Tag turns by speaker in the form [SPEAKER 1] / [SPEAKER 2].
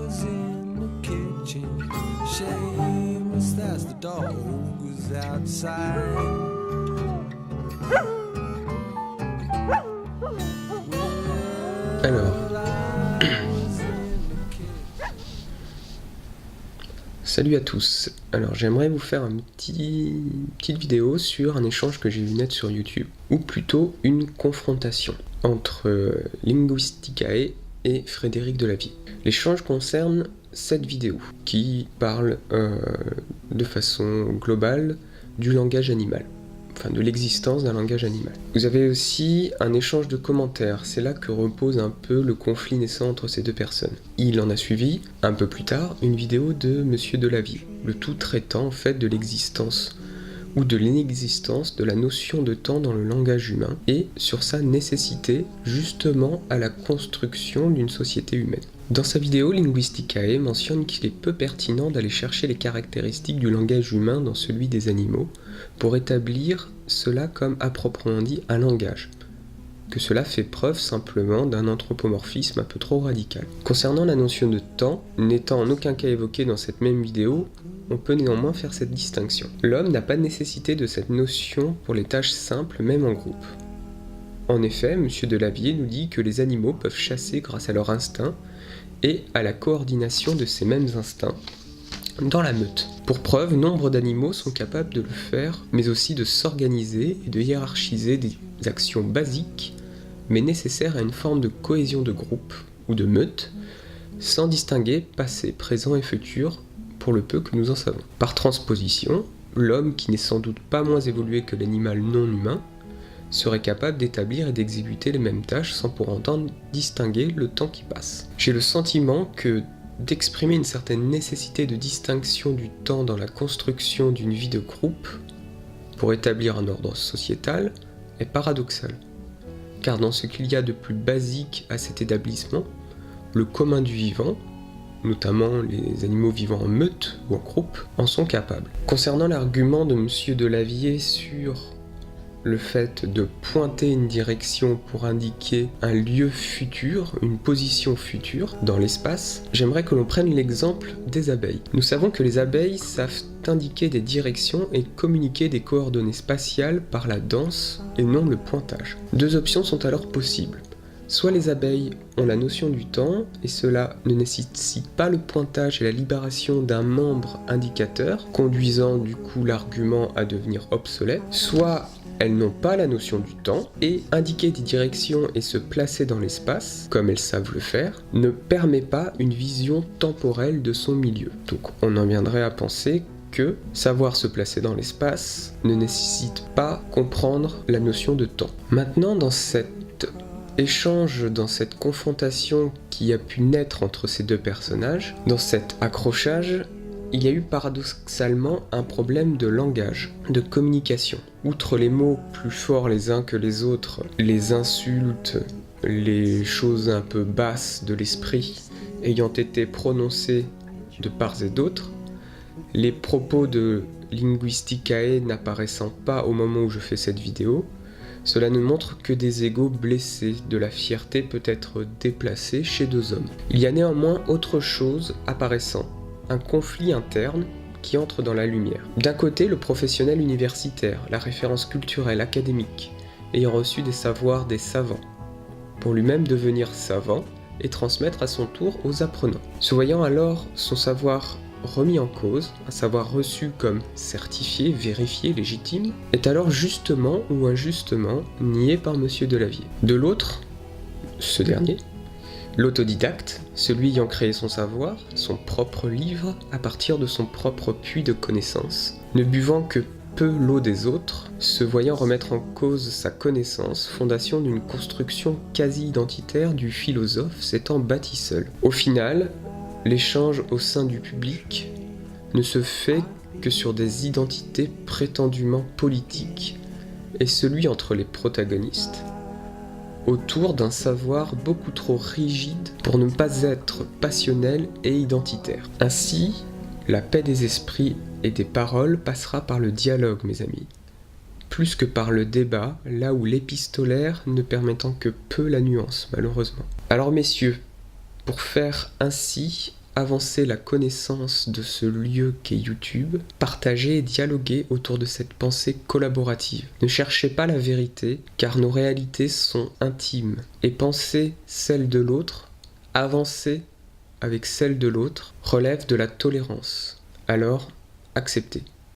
[SPEAKER 1] was in the kitchen, shameless as the dog was outside.
[SPEAKER 2] Alors, salut à tous. Alors j'aimerais vous faire une petite vidéo sur un échange que j'ai vu naître sur YouTube, ou plutôt une confrontation entre Linguisticae et Frédéric Delavier. L'échange concerne cette vidéo qui parle de façon globale du langage animal, enfin de l'existence d'un langage animal. Vous avez aussi un échange de commentaires, c'est là que repose un peu le conflit naissant entre ces deux personnes. Il en a suivi, un peu plus tard, une vidéo de Monsieur Delavier, le tout traitant en fait de l'existence ou de l'inexistence de la notion de temps dans le langage humain et sur sa nécessité justement à la construction d'une société humaine. Dans sa vidéo, Linguisticae mentionne qu'il est peu pertinent d'aller chercher les caractéristiques du langage humain dans celui des animaux pour établir cela comme à proprement dit un langage, que cela fait preuve simplement d'un anthropomorphisme un peu trop radical. Concernant la notion de temps, n'étant en aucun cas évoquée dans cette même vidéo, on peut néanmoins faire cette distinction. L'homme n'a pas de nécessité de cette notion pour les tâches simples, même en groupe. En effet, M. Delavier nous dit que les animaux peuvent chasser grâce à leur instinct et à la coordination de ces mêmes instincts dans la meute. Pour preuve, nombre d'animaux sont capables de le faire, mais aussi de s'organiser et de hiérarchiser des actions basiques, mais nécessaires à une forme de cohésion de groupe ou de meute, sans distinguer passé, présent et futur, pour le peu que nous en savons. Par transposition, l'homme, qui n'est sans doute pas moins évolué que l'animal non humain, serait capable d'établir et d'exécuter les mêmes tâches sans pour autant distinguer le temps qui passe. J'ai le sentiment que d'exprimer une certaine nécessité de distinction du temps dans la construction d'une vie de groupe pour établir un ordre sociétal est paradoxal, car dans ce qu'il y a de plus basique à cet établissement, le commun du vivant, notamment les animaux vivant en meute ou en groupe, en sont capables. Concernant l'argument de M. Delavier sur le fait de pointer une direction pour indiquer un lieu futur, une position future dans l'espace, j'aimerais que l'on prenne l'exemple des abeilles. Nous savons que les abeilles savent indiquer des directions et communiquer des coordonnées spatiales par la danse et non le pointage. Deux options sont alors possibles. Soit les abeilles ont la notion du temps, et cela ne nécessite pas le pointage et la libération d'un membre indicateur, conduisant du coup l'argument à devenir obsolète, soit elles n'ont pas la notion du temps, et indiquer des directions et se placer dans l'espace, comme elles savent le faire, ne permet pas une vision temporelle de son milieu. Donc on en viendrait à penser que savoir se placer dans l'espace ne nécessite pas comprendre la notion de temps. Maintenant, dans cet échange, dans cette confrontation qui a pu naître entre ces deux personnages, dans cet accrochage, il y a eu paradoxalement un problème de langage, de communication. Outre les mots plus forts les uns que les autres, les insultes, les choses un peu basses de l'esprit ayant été prononcées de part et d'autre, les propos de Linguisticae n'apparaissant pas au moment où je fais cette vidéo, cela ne montre que des égos blessés, de la fierté peut-être déplacée chez deux hommes. Il y a néanmoins autre chose apparaissant, un conflit interne qui entre dans la lumière. D'un côté, le professionnel universitaire, la référence culturelle, académique, ayant reçu des savoirs des savants, pour lui-même devenir savant et transmettre à son tour aux apprenants. Se voyant alors son savoir remis en cause, un savoir reçu comme certifié, vérifié, légitime, est alors justement ou injustement nié par M. Delavier. De l'autre, ce dernier, l'autodidacte, celui ayant créé son savoir, son propre livre, à partir de son propre puits de connaissances, ne buvant que peu l'eau des autres, se voyant remettre en cause sa connaissance, fondation d'une construction quasi-identitaire du philosophe s'étant bâti seul. Au final, l'échange au sein du public ne se fait que sur des identités prétendument politiques, et celui entre les protagonistes, autour d'un savoir beaucoup trop rigide pour ne pas être passionnel et identitaire. Ainsi, la paix des esprits et des paroles passera par le dialogue, mes amis, plus que par le débat, là où l'épistolaire ne permettant que peu la nuance, malheureusement. Alors messieurs, pour faire ainsi avancer la connaissance de ce lieu qu'est YouTube, partagez et dialoguez autour de cette pensée collaborative. Ne cherchez pas la vérité, car nos réalités sont intimes, et penser celle de l'autre, avancer avec celle de l'autre, relève de la tolérance. Alors, acceptez.